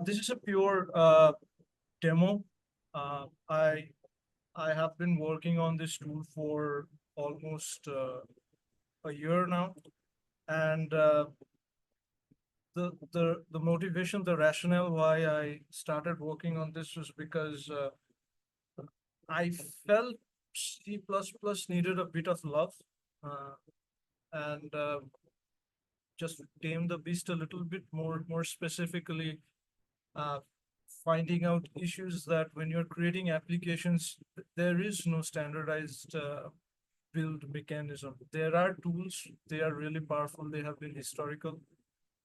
This is a pure demo. Uh, I I have been working on this tool for almost a year now, and the motivation, the rationale why I started working on this was because I felt C++ needed a bit of love, uh, and just to tame the beast a little bit more specifically, uh, finding out issues that when you're creating applications, there is no standardized build mechanism. There are tools, they are really powerful, they have been historical,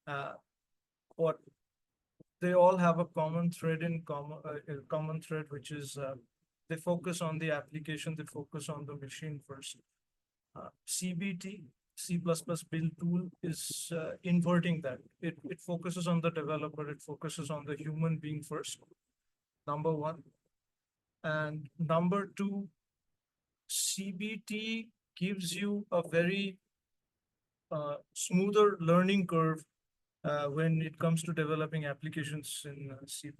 uh, but they all have a common thread a common thread, which is they focus on the application, they focus on the machine first. CBT, C++ build tool is inverting that. It focuses on the developer, it focuses on the human being first, number one. And number two, CBT gives you a very smoother learning curve when it comes to developing applications in C++.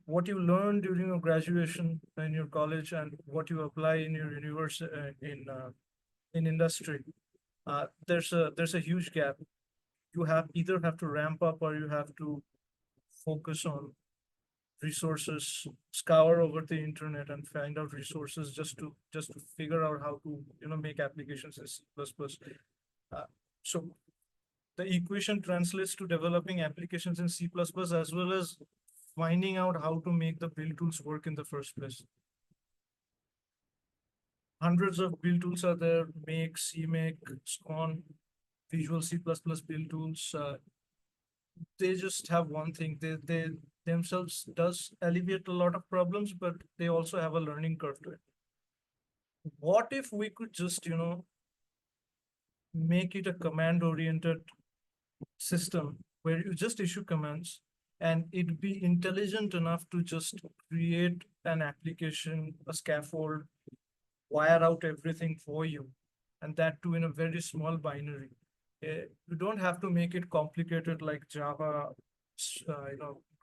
What you learn during your graduation in your college and what you apply in your university in industry, there's a huge gap. You have either have to ramp up or you have to focus on resources, scour over the internet and find out resources just to figure out how to make applications in C++. Uh, so the equation translates to developing applications in C++ as well as finding out how to make the build tools work in the first place. Hundreds of build tools are there: Make, CMake, Spawn, Visual C++ build tools. They just have one thing. They themselves does alleviate a lot of problems, but they also have a learning curve to it. What if we could just, make it a command-oriented system where you just issue commands and it be intelligent enough to just create an application, a scaffold, wire out everything for you, and that too in a very small binary. You don't have to make it complicated like Java,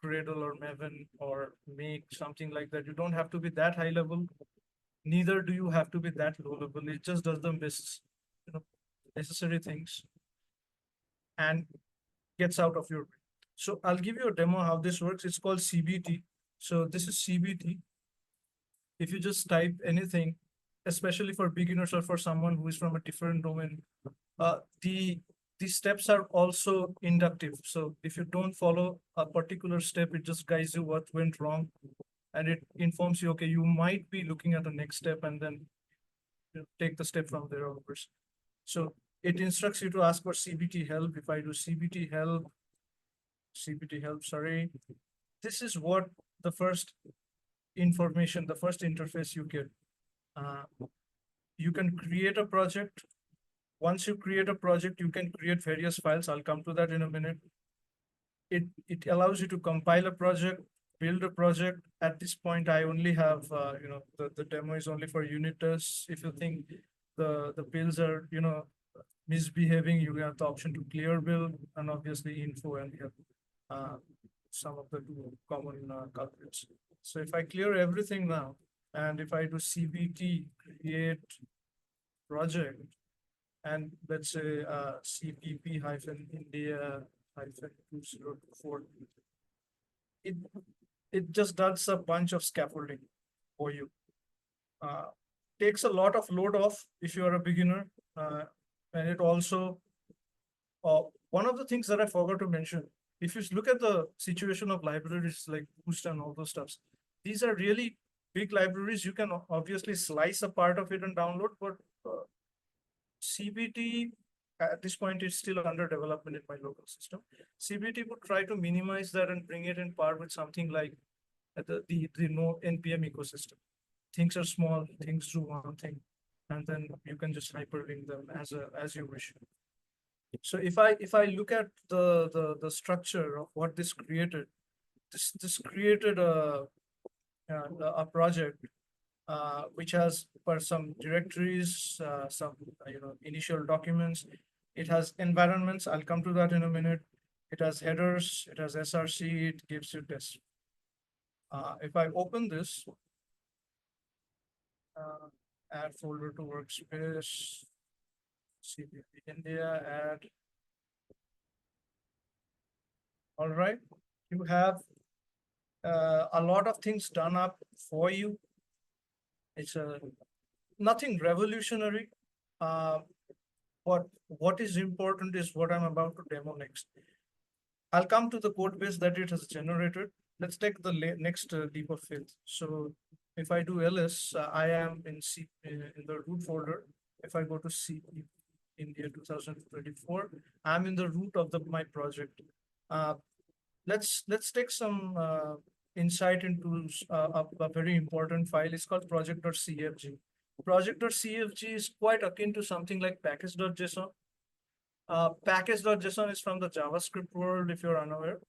Gradle or Maven or Make, something like that. You don't have to be that high level. Neither do you have to be that low level. It just does the best, necessary things and gets out of your way. So I'll give you a demo how this works. It's called CBT. So this is CBT. If you just type anything, especially for beginners or for someone who is from a different domain, uh, the the steps are also inductive. So if you don't follow a particular step, it just guides you what went wrong, and it informs you, okay, you might be looking at the next step, and then take the step from there onwards. So it instructs you to ask for CBT help. If I do CBT help, sorry, this is what the first information, the first interface you get. Uh, you can create a project. Once you create a project, you can create various files. I'll come to that in a minute. It allows you to compile a project, build a project. At this point, I only have, the demo is only for unit tests. If you think the builds are, misbehaving, you have the option to clear build and obviously info, and you have some of the two common culprits. So if I clear everything now, and if I do CBT create project, and let's say CPP-India-2024, it it just does a bunch of scaffolding for you. Uh, Takes a lot of load off if you are a beginner, and it also one of the things that I forgot to mention, if you look at the situation of libraries like Boost and all those stuffs, these are really big libraries. You can obviously slice a part of it and download, but CBT at this point is still under development in my local system. CBT would try to minimize that and bring it in par with something like the no NPM ecosystem. Things are small, things do one thing, and then you can just hyperlink them as you wish. So if I look at the structure of what this created, this created a project which has for some directories, some initial documents. It has environments. I'll come to that in a minute. It has headers, it has SRC, it gives you this. If I open this, add folder to workspace, CPP India, add. All right, you have a lot of things done up for you. It's nothing revolutionary. Uh, what is important is what I'm about to demo next. I'll come to the code base that it has generated. Let's take the next leap of faith. So if I do ls, I am in the root folder. If I go to CP India 2024, I'm in the root of my project. Uh, let's take some insight into a very important file. It's called project.cfg. Project.cfg is quite akin to something like package.json. Package.json is from the JavaScript world, if you're unaware.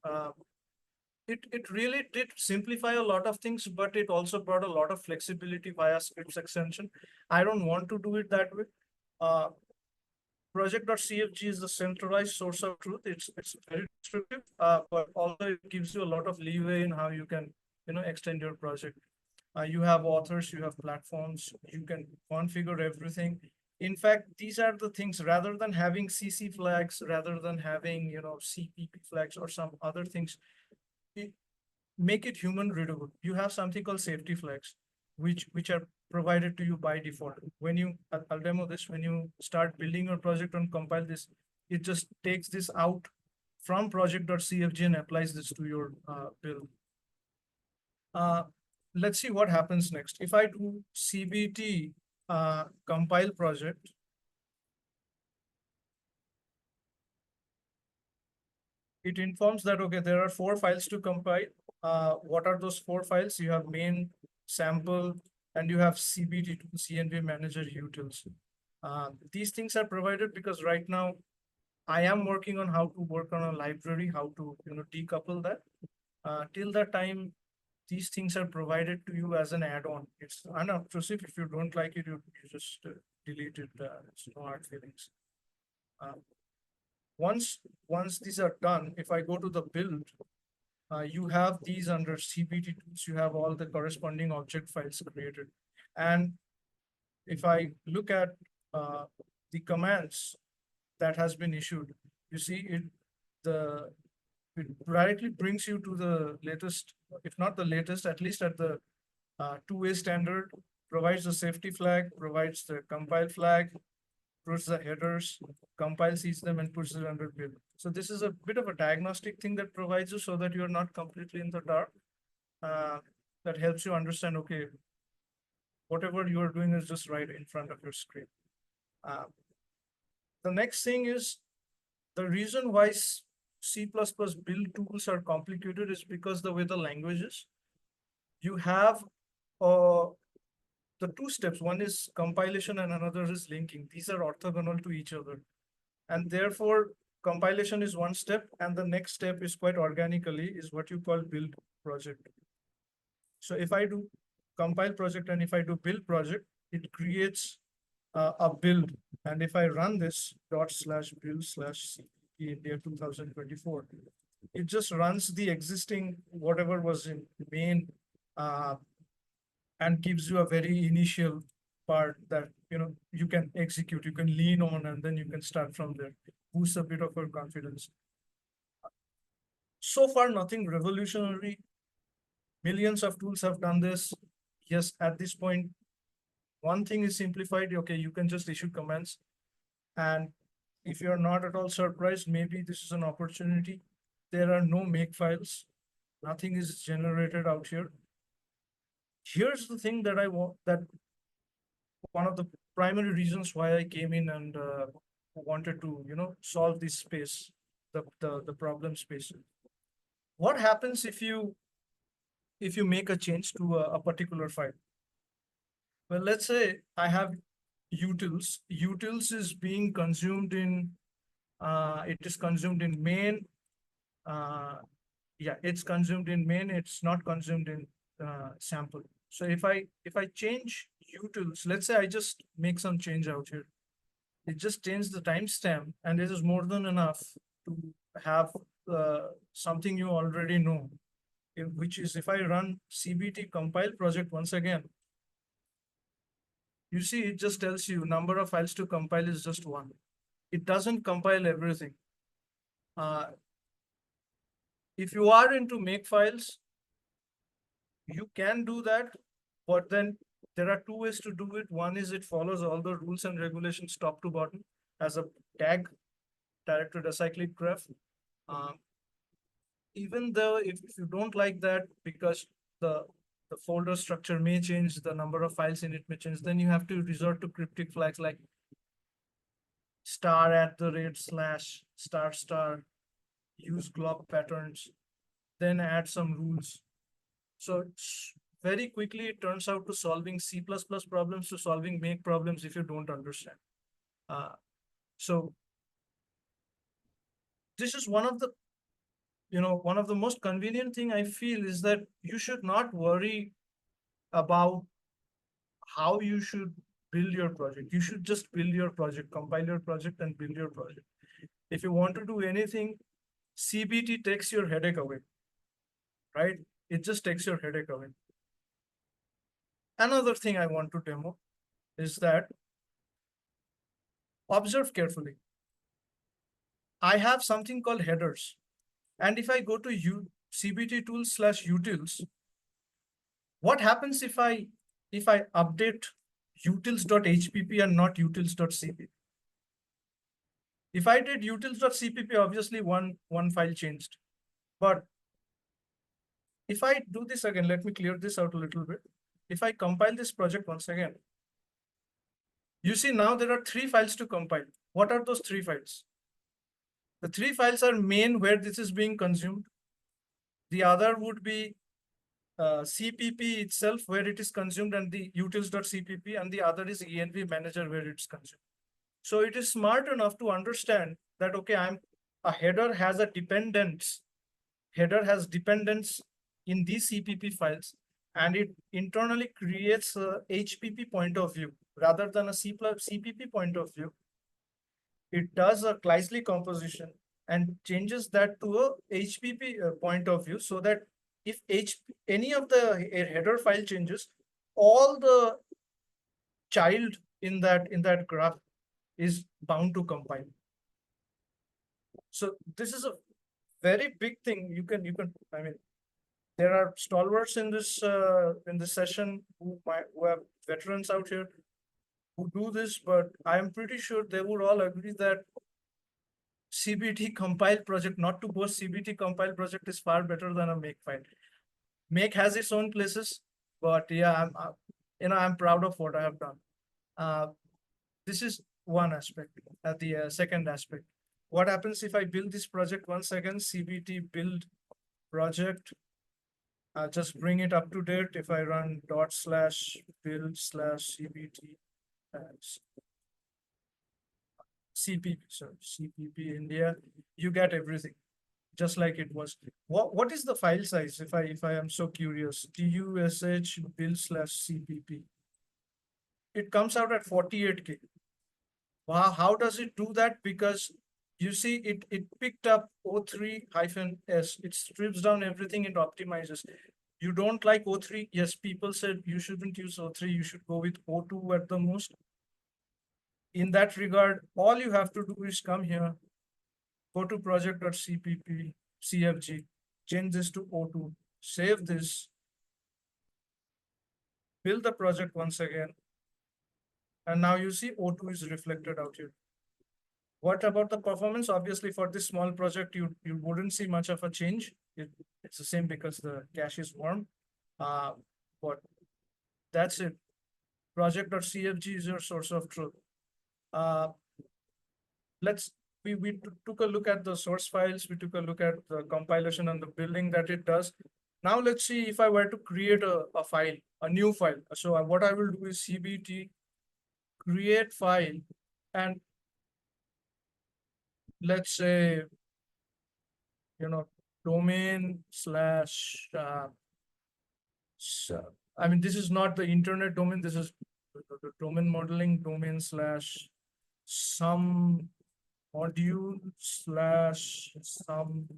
It really did simplify a lot of things, but it also brought a lot of flexibility via scripts extension. I don't want to do it that way. Project.cfg is the centralized source of truth. It's very descriptive, but also it gives you a lot of leeway in how you can extend your project. You have authors, you have platforms, you can configure everything. In fact, these are the things, rather than having CC flags, rather than having CPP flags or some other things, make it human readable. You have something called safety flags, which are provided to you by default. When you, I'll demo this, when you start building your project and compile this, it just takes this out from project.cfg and applies this to your build. Let's see what happens next. If I do CBT compile project, it informs that, okay, there are 4 files to compile. What are those 4 files? You have main, sample, and you have CBT, CNV manager utils. These things are provided because right now I am working on how to work on a library, how to decouple that. Till that time, these things are provided to you as an add-on. It's unobtrusive. If you don't like it, you just delete it. It's no hard feelings. Once these are done, if I go to the build, you have these under CBT tools. You have all the corresponding object files created. And if I look at the commands that has been issued, you see it directly brings you to the latest, if not the latest, at least at the 2A standard, provides the safety flag, provides the compile flag, puts the headers, compile sees them and puts it under build. So this is a bit of a diagnostic thing that provides you so that you're not completely in the dark. That helps you understand, okay, whatever you are doing is just right in front of your screen. The next thing is, the reason why C++ build tools are complicated is because the way the language is. You have the 2 steps. One is compilation and another is linking. These are orthogonal to each other. And therefore, compilation is one step, and the next step is quite organically is what you call build project. So if I do compile project and if I do build project, it creates a build. And if I run this ./build/India 2024, it just runs the existing whatever was in main and gives you a very initial part that you can execute, you can lean on, and then you can start from there. Boost a bit of your confidence. So far, nothing revolutionary. Millions of tools have done this. Yes, at this point, one thing is simplified. Okay, you can just issue commands. And if you're not at all surprised, maybe this is an opportunity. There are no make files. Nothing is generated out here. Here's the thing that I want, that one of the primary reasons why I came in and wanted to, solve this space, the problem space. What happens if you make a change to a particular file? Well, let's say I have utils. Utils is being consumed in, it is consumed in main. Yeah, it's consumed in main. It's not consumed in sample. So if I change utils, let's say I just make some change out here. It just changed the timestamp, and this is more than enough to have something you already know, which is if I run CBT compile project once again, you see it just tells you number of files to compile is just one. It doesn't compile everything. Uh, if you are into make files, you can do that, but then there are two ways to do it. One is it follows all the rules and regulations top to bottom as a tag, directed acyclic graph. Um, Even though if you don't like that because the folder structure may change, the number of files in it may change, then you have to resort to cryptic flags like *@ /**, use glob patterns, then add some rules. So very quickly it turns out to solving C++ problems to solving make problems if you don't understand. So this is one of the one of the most convenient thing I feel is that you should not worry about how you should build your project. You should just build your project, compile your project and build your project. If you want to do anything, CBT takes your headache away, right? It just takes your headache away. Another thing I want to demo is that observe carefully. I have something called headers. And if I go to CBT tools/utils, what happens if I update utils.hpp and not utils.cpp? If I did utils.cpp, obviously one file changed. But if I do this again, let me clear this out a little bit. If I compile this project once again, you see now there are 3 files to compile. What are those 3 files? The 3 files are main, where this is being consumed. The other would be CPP itself, where it is consumed, and the utils.cpp, and the other is env manager, where it's consumed. So it is smart enough to understand that, okay, a header has a dependence. Header has dependence in these CPP files, and it internally creates a HPP point of view rather than a CPP point of view. It does a Kleisli composition and changes that to a HPP point of view, so that if any of the header file changes, all the child in that graph is bound to compile. So this is a very big thing. You can I mean, there are stalwarts in this session who have veterans out here who do this, but I am pretty sure they would all agree that CBT compile project, not to boast, CBT compile project is far better than a make file. Make has its own places, but yeah, I'm proud of what I have done. This is one aspect. The second aspect, what happens if I build this project once again? CBT build project. I'll just bring it up to date. If I run /build/cbt CPP, sorry, CPP India, you get everything just like it was. What is the file size? If I am so curious, tush build/cpp. It comes out at 48K. Wow, how does it do that? Because you see, it picked up O3-S. It strips down everything, it optimizes. You don't like O3? Yes, people said you shouldn't use O3, you should go with O2 at the most. In that regard, all you have to do is come here, go to project.cpp, CFG, change this to O2, save this, build the project once again, and now you see O2 is reflected out here. What about the performance? Obviously, for this small project, you wouldn't see much of a change. It's the same because the cache is warm. But that's it. Project.cfg is your source of truth. We took a look at the source files. We took a look at the compilation and the building that it does. Now let's see if I were to create a file, a new file. So what I will do is CBT create file, and let's say, domain slash, I mean, this is not the internet domain. This is the domain modeling domain slash some module slash some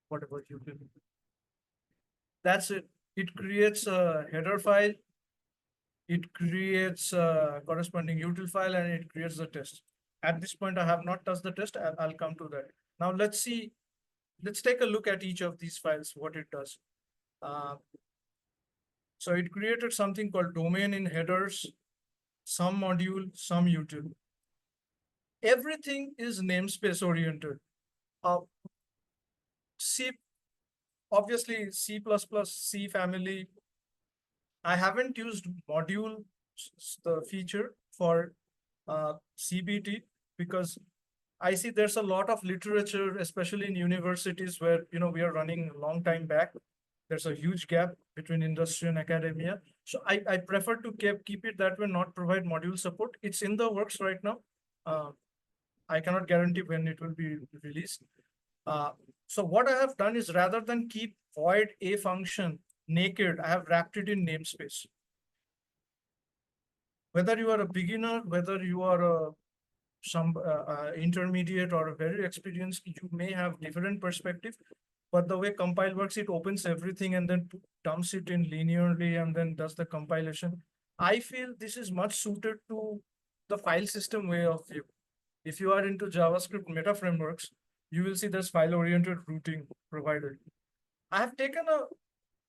whatever you will. That's it. It creates a header file, it creates a corresponding util file, and it creates the test. At this point, I have not touched the test. I'll come to that. Now let's see. Let's take a look at each of these files, what it does. So it created something called domain in headers, some module, some util. Everything is namespace oriented. C, obviously C++, C family. I haven't used module, the feature for CBT, because I see there's a lot of literature, especially in universities where, we are running a long time back. There's a huge gap between industry and academia. So I prefer to keep it that way, not provide module support. It's in the works right now. I cannot guarantee when it will be released. So what I have done is, rather than keep void a function naked, I have wrapped it in namespace. Whether you are a beginner, whether you are some intermediate or a very experienced, you may have different perspective. But the way compile works, it opens everything and then dumps it in linearly and then does the compilation. I feel this is much suited to the file system way of view. If you are into JavaScript meta frameworks, you will see there's file-oriented routing provided. I have taken a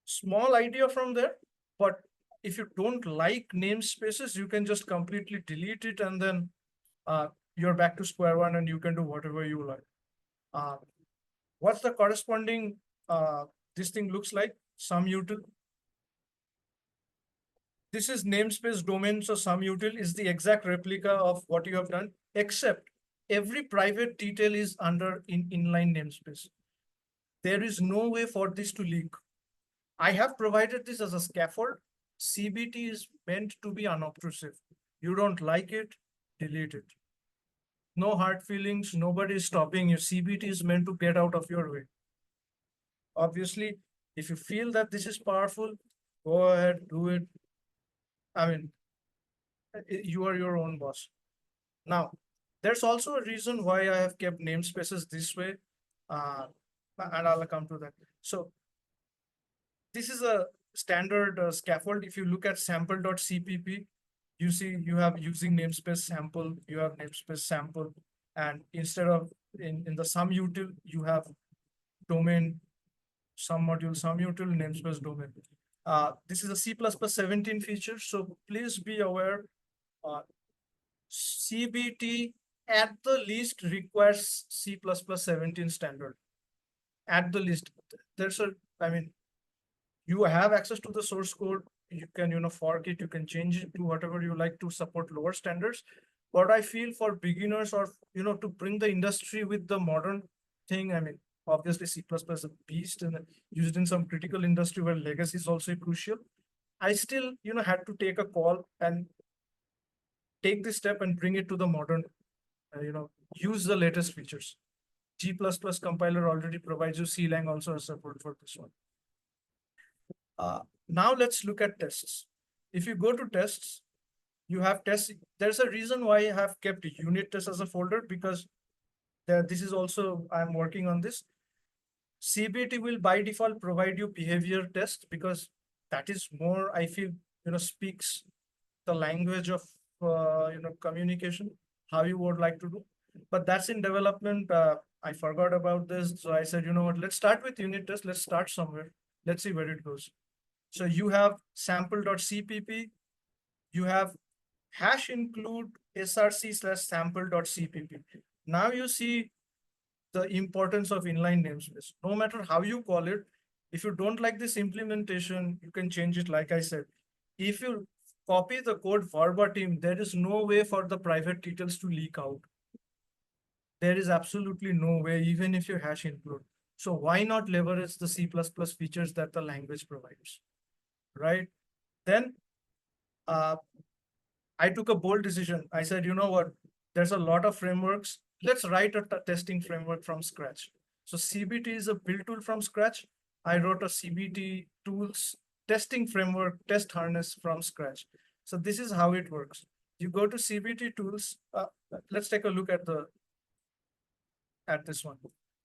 small idea from there, but if you don't like namespaces, you can just completely delete it, and then you're back to square one and you can do whatever you like. What's the corresponding, this thing looks like, some util. This is namespace domain, so some util is the exact replica of what you have done, except every private detail is under inline namespace. There is no way for this to leak. I have provided this as a scaffold. CBT is meant to be unobtrusive. You don't like it, delete it. No hard feelings, nobody is stopping you. CBT is meant to get out of your way. Obviously, if you feel that this is powerful, go ahead, do it. I mean, you are your own boss. Now, there's also a reason why I have kept namespaces this way, and I'll come to that. So this is a standard scaffold. If you look at sample.cpp, you see you have using namespace sample, you have namespace sample, and instead of in the sum util, you have domain, some module, some util, namespace domain. This is a C++ 17 feature, so please be aware. CBT at the least requires C++ 17 standard. At the least, you have access to the source code. You can, fork it. You can change it to whatever you like to support lower standards. But I feel for beginners, or to bring the industry with the modern thing, obviously C++ is a beast and used in some critical industry where legacy is also crucial. I still, had to take a call and take this step and bring it to the modern, use the latest features. G++ compiler already provides you. Clang also has support for this one. Now let's look at tests. If you go to tests, you have tests. There's a reason why I have kept unit tests as a folder, because this is also, I'm working on this. CBT will by default provide you behavior test, because that is more, I feel, speaks the language of, communication, how you would like to do. But that's in development. I forgot about this. So I said, what, let's start with unit test. Let's start somewhere. Let's see where it goes. So you have sample.cpp. You have hash include src/sample.cpp. Now you see the importance of inline namespace. No matter how you call it, if you don't like this implementation, you can change it. Like I said, if you copy the code verbatim, there is no way for the private details to leak out. There is absolutely no way, even if you hash include. So why not leverage the C++ features that the language provides, right? Then I took a bold decision. I said, you know what? There's a lot of frameworks. Let's write a testing framework from scratch. So CBT is a build tool from scratch. I wrote a CBT tools testing framework, test harness from scratch. So this is how it works. You go to CBT tools. Let's take a look at this one.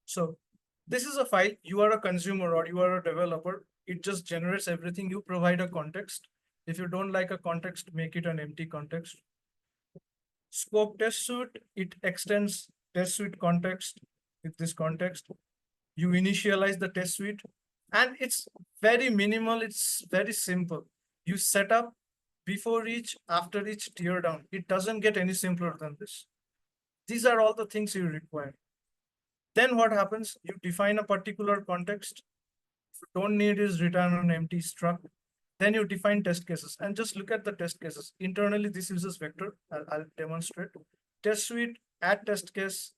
So This is a file, you are a consumer or you are a developer. It just generates everything. You provide a context. If you don't like a context, make it an empty context. Scope test suite, it extends test suite context with this context. You initialize the test suite and it's very minimal. It's very simple. You set up before each, after each, tear down. It doesn't get any simpler than this. These are all the things you require. Then what happens? You define a particular context. If you don't need is return an empty struct. Then you define test cases and just look at the test cases. Internally, this uses vector. I'll demonstrate. Test suite, add test case.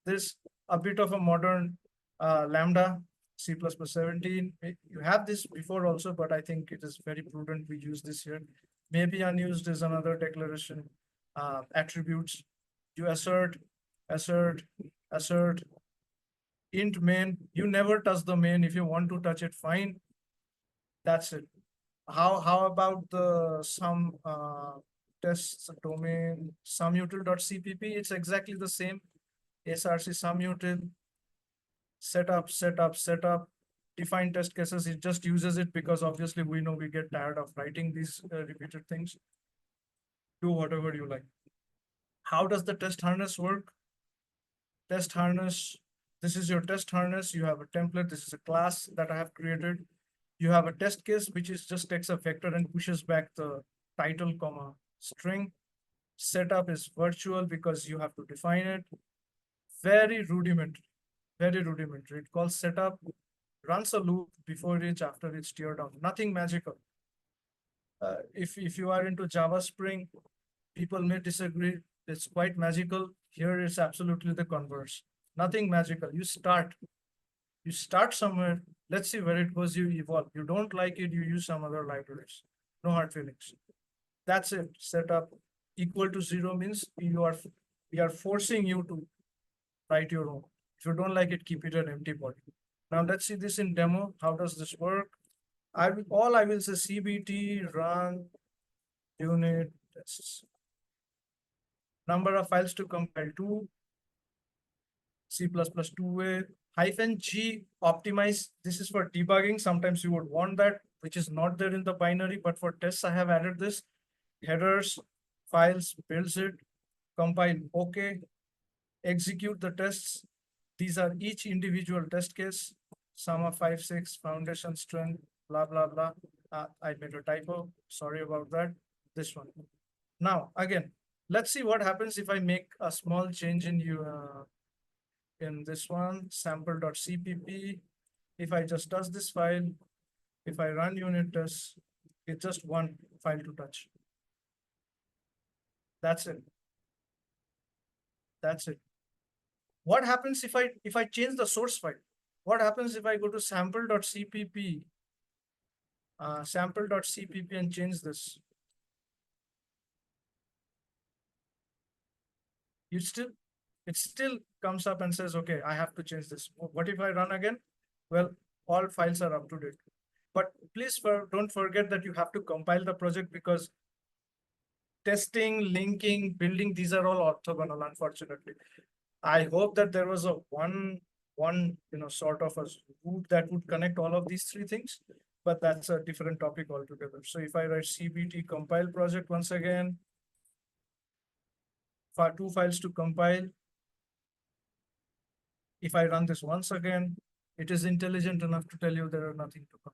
This a bit of a modern Lambda, C++17. You have this before also, but I think it is very prudent we use this here. Maybe unused is another declaration. Attributes. You assert, assert, assert, int main. You never touch the main. If you want to touch it, fine. That's it. How about the sum tests domain sumutil.cpp? It's exactly the same. src sumutil, setup, setup, setup, define test cases. It just uses it because obviously we know we get tired of writing these repeated things. Do whatever you like. How does the test harness work? Test harness. This is your test harness. You have a template. This is a class that I have created. You have a test case, which is just takes a vector and pushes back the title, comma, string. Setup is virtual because you have to define it. Very rudimentary, very rudimentary. It calls setup, runs a loop before each, after each, tear down. Nothing magical. If you are into Java Spring, people may disagree. It's quite magical. Here it's absolutely the converse. Nothing magical. You start somewhere. Let's see where it goes. You evolve. You don't like it, you use some other libraries. No hard feelings. That's it. Setup equal to 0 means we are forcing you to write your own. If you don't like it, keep it an empty body. Now let's see this in demo. How does this work? I will say CBT run unit tests. Number of files to compile to C++2a -G optimize. This is for debugging. Sometimes you would want that, which is not there in the binary, but for tests, I have added this. Headers, files, builds it, compile, okay, execute the tests. These are each individual test case. Sum of 5, 6, foundation strength, blah, blah, blah. I made a typo. Sorry about that. This one. Now, again, let's see what happens if I make a small change in you. In this one, sample.cpp. If I just touch this file, if I run unit tests, it's just one file to touch. That's it. That's it. What happens if I change the source file? What happens if I go to sample.cpp, sample.cpp and change this? It still comes up and says, okay, I have to change this. What if I run again? Well, all files are up to date. But please don't forget that you have to compile the project because testing, linking, building, these are all orthogonal, unfortunately. I hope that there was a one sort of a route that would connect all of these three things, but that's a different topic altogether. So if I write CBT compile project once again, for 2 files to compile, if I run this once again, it is intelligent enough to tell you there are nothing to compile.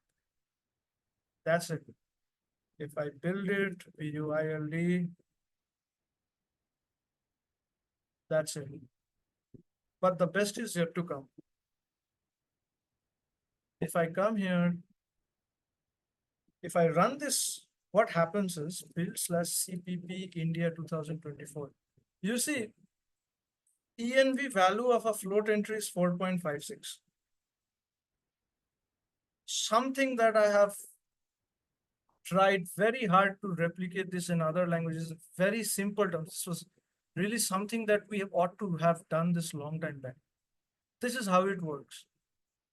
That's it. If I build it, build, that's it. But the best is yet to come. If I come here, if I run this, what happens is build/cpp India 2024. You see, ENV value of a float entry is 4.56. Something that I have tried very hard to replicate this in other languages, very simple terms. This was really something that we ought to have done this long time back. This is how it works.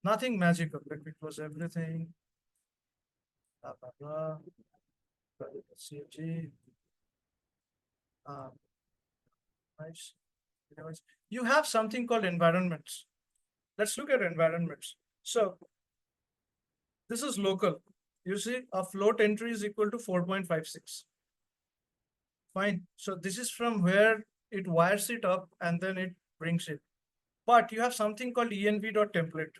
Nothing magical. Let me close everything. Blah, blah, blah. CG. Nice. You have something called environments. let's look at environments. So this is local. You see, a float entry is equal to 4.56. Fine. So this is from where it wires it up and then it brings it. But you have something called env.template.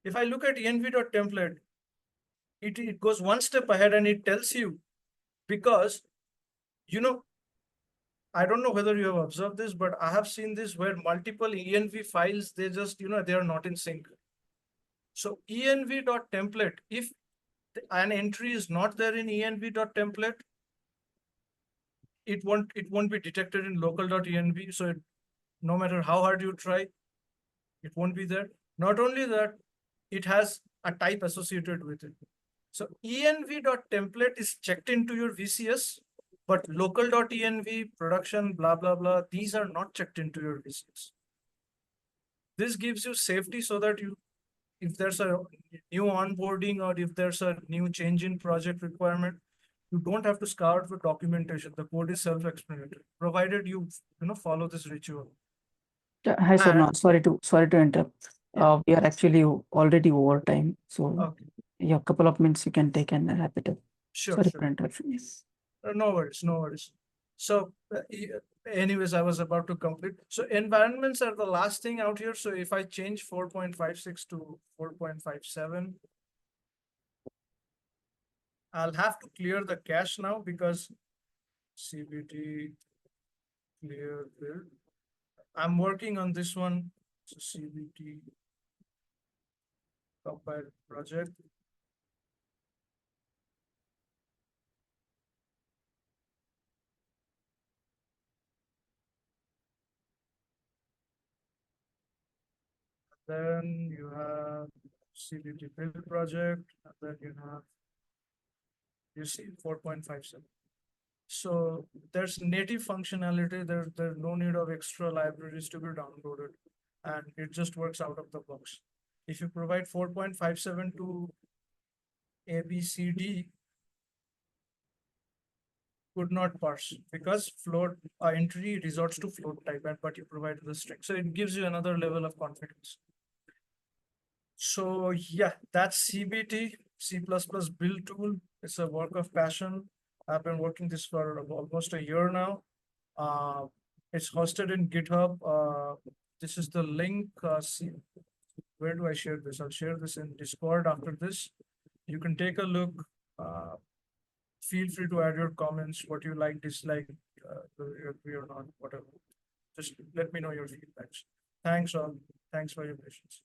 If I look at env.template, it goes one step ahead and it tells you, because, you know, I don't know whether you have observed this, but I have seen this where multiple env files, they just, they are not in sync. So env.template, if an entry is not there in env.template, it won't be detected in local.env. So no matter how hard you try, it won't be there. Not only that, it has a type associated with it. So env.template is checked into your VCS, but local.env, production, blah, blah, blah, these are not checked into your VCS. This gives you safety so that if there's a new onboarding or if there's a new change in project requirement, you don't have to scour for documentation. The code is self-explanatory, provided you follow this ritual. Hi, Swarna. Sorry to interrupt. Yeah. We are actually already over time. So Okay. yeah, a couple of minutes you can take and wrap it up. Sure. Sorry Sure. for interruption. Yes. No worries, no worries. So anyways, I was about to complete. So environments are the last thing out here. So if I change 4.56 to 4.57, I'll have to clear the cache now because CBT clear build. I'm working on this one. So CBT compile project. Then you have CBT build project, and then you see 4.57. So there's native functionality. There's no need of extra libraries to be downloaded, and it just works out of the box. If you provide 4.57 to ABCD, could not parse because float entry resorts to float type, but you provide the string. So it gives you another level of confidence. So yeah, that's CBT, C++ build tool. It's a work of passion. I've been working this for almost a year now. It's hosted in GitHub. This is the link. Where do I share this? I'll share this in Discord after this. You can take a look. Feel free to add your comments, what you like, dislike, agree or not, whatever. Just let me know your feedbacks. Thanks all. Thanks for your patience.